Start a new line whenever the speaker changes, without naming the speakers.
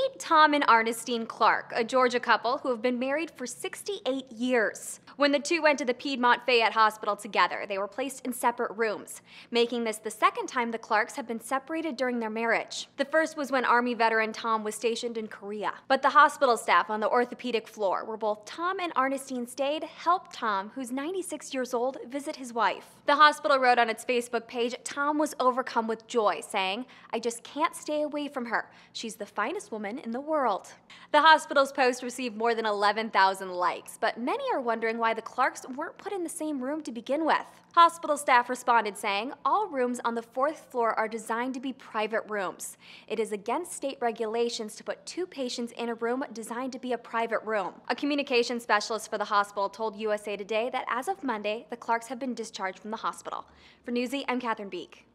Meet Tom and Ernestine Clark, a Georgia couple who have been married for 68 years. When the two went to the Piedmont Fayette hospital together, they were placed in separate rooms, making this the second time the Clarks have been separated during their marriage. The first was when Army veteran Tom was stationed in Korea. But the hospital staff on the orthopedic floor, where both Tom and Ernestine stayed, helped Tom, who's 96 years old, visit his wife. The hospital wrote on its Facebook page, Tom was overcome with joy, saying, "I just can't stay away from her. She's the finest woman in the world." The hospital's post received more than 11,000 likes, but many are wondering why the Clarks weren't put in the same room to begin with. Hospital staff responded saying, "All rooms on the 4th floor are designed to be private rooms. It is against state regulations to put 2 patients in a room designed to be a private room." A communication specialist for the hospital told USA Today that as of Monday, the Clarks have been discharged from the hospital. For Newsy, I'm Catherine Beek.